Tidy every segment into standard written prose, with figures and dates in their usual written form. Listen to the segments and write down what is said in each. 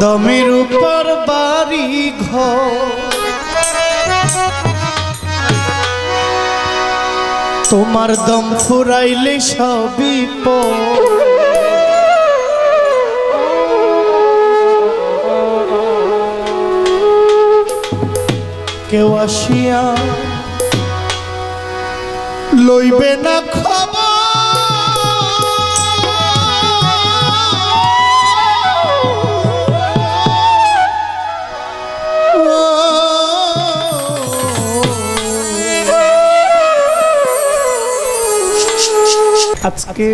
দমের উপর বাড়ি ঘর তোমার দম ফুরাইলে সবই কেউ আসিয়া লইবে না খবর আজকে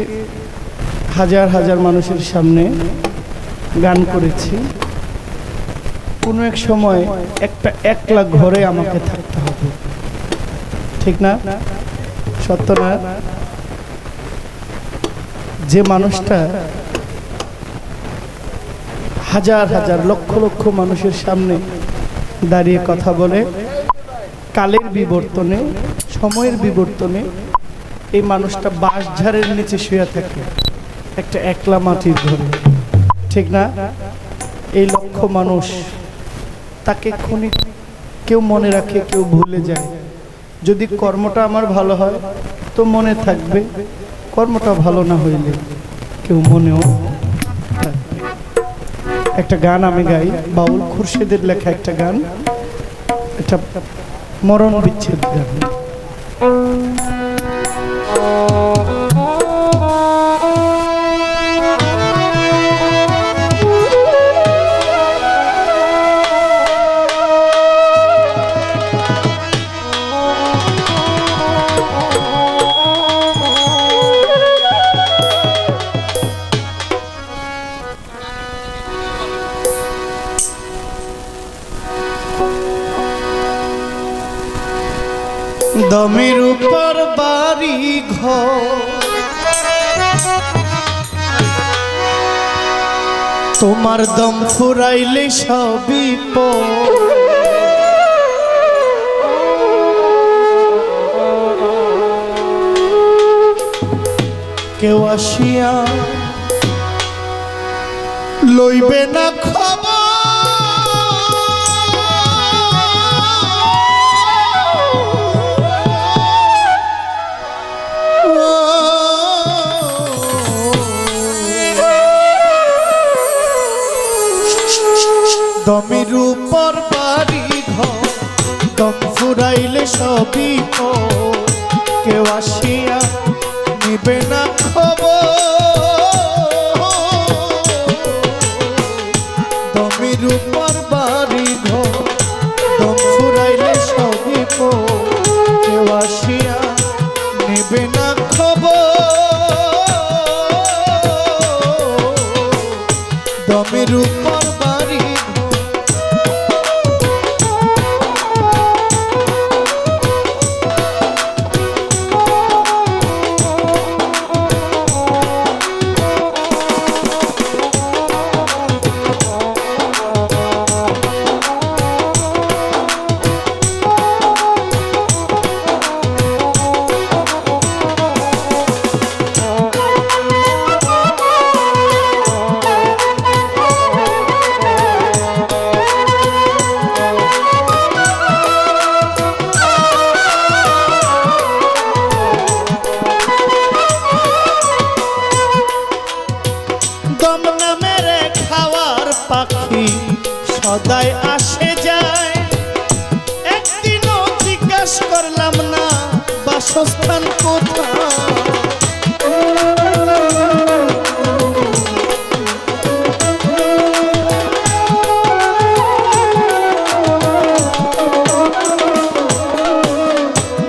হাজার হাজার মানুষের সামনে গান করেছি। কোনো এক সময় একটা একলা ঘরে আমাকে থাকতে হবে, ঠিক না? সত্য না? যে মানুষটা হাজার হাজার লক্ষ লক্ষ মানুষের সামনে দাঁড়িয়ে কথা বলে, কালের বিবর্তনে, সময়ের বিবর্তনে এই মানুষটা বাঁশঝাড়ের নিচে শুয়ে থাকে একটা একলা মাটির ঘরে, ঠিক না? এই লক্ষ মানুষ তাকে ক্ষণিক কেউ মনে রাখে, কেউ ভুলে যায়। যদি কর্মটা আমার ভালো হয় তো মনে থাকবে, কর্মটা ভালো না হইলে কেউ মনেও থাকবে। একটা গান আমি গাই, বাউল খুরশেদের লেখা একটা গান, এটা মরণ বিচ্ছেদ গান। দমের উপর বাড়ি ঘর তোমার দম ফুরাইলে সবই কেউ আসিয়া লইবে না খবর দমের উপর বাড়ি ঘর দম ফুরাইলে সবই কেউ আসিয়া নিবে না খবর। দমের উপর বাড়ি ঘর দম ফুরাইলে সবই কেউ আসিয়া নিবে না খবর। দমের উপর বাড়ি দম নামের খাওয়ার পাখি সদাই আসে যায়, একদিনও জিজ্ঞাসা করলাম না বাসস্থান কোথায়।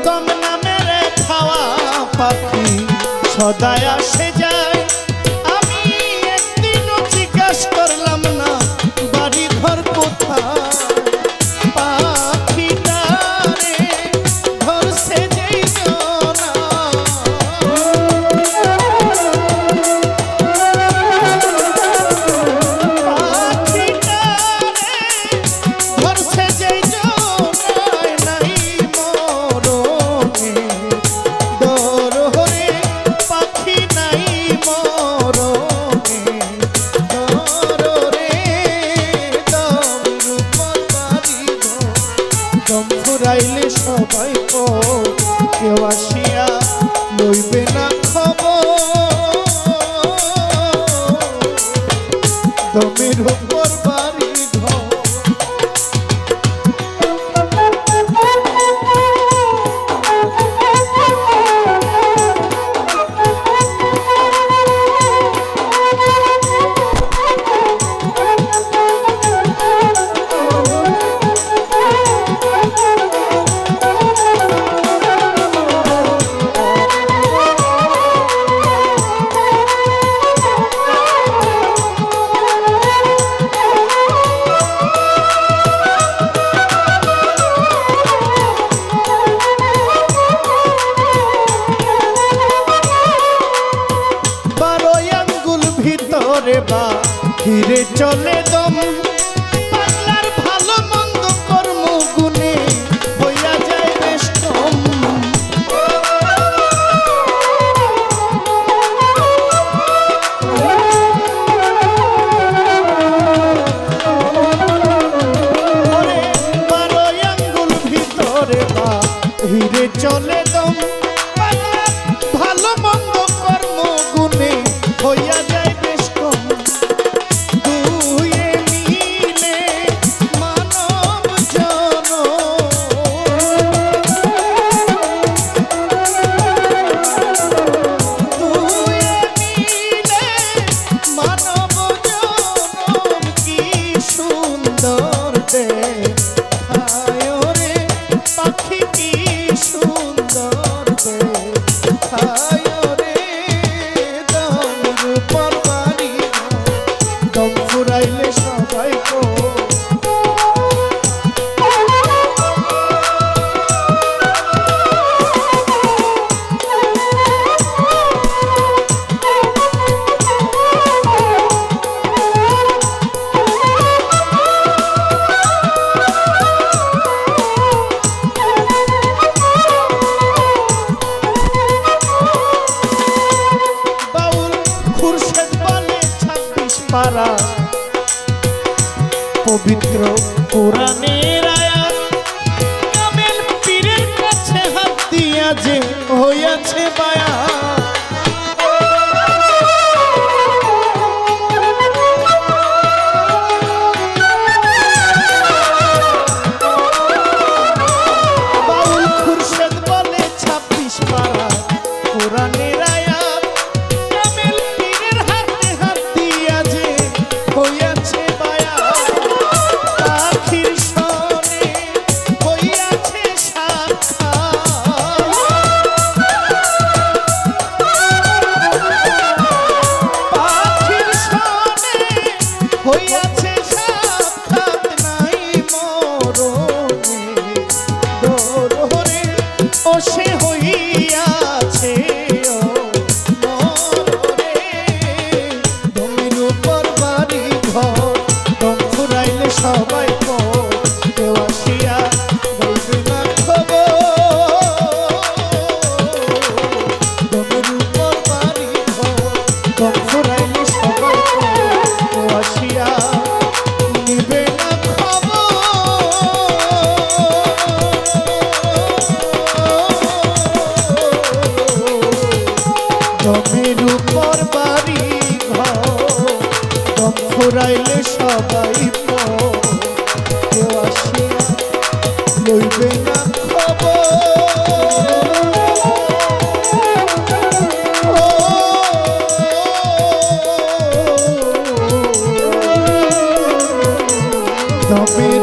দম নামের খাওয়া পাখি সদাই আসে যায়, করলাম না বাড়ি ঘর কোথায়। দমের উপর বাড়ি ঘর। ভিতরে বা ঘিরে চলে দম, পাগলার ভালো মন্দ কর্ম গুণে হইয়া যায় বেশ কম। বারো আঙ্গুল ভিতরে বা ঘিরে চলে দম, পাগলার ভালো মন্দ কর্ম গুণে হইয়া যায়। পারা পবিত্র কোরআনের আয়াত, কামেল পীরের কাছে হাত দিয়া যে হইয়াছে বায়া। বাউল খুরশেদ বলে 26 পারা কোরআনের আয়াত, কামেল পীরের হাতে হাত দিয়া যে হইয়াছে বায়া। পাখির সনে হইয়াছে সাক্ষাৎ, পাখির সনে হইয়াছে সাক্ষাৎ, নাই মরণে দোরে ও সে হইয়াছে মরণে। দমের উপর বাড়ি ঘর, দম ফুরাইলে সবাই পর, কেউ আসিয়া বলবে না খবর। দমের উপর বাড়ি ঘর, দম ফুরাইলে সবাই পর, কেউ আসিয়া নিবে না দমের উপর বাড়ি ঘর, দম ফুরাইলে সবাই পর, কেউ আসিয়া লইবে না খবর। দমের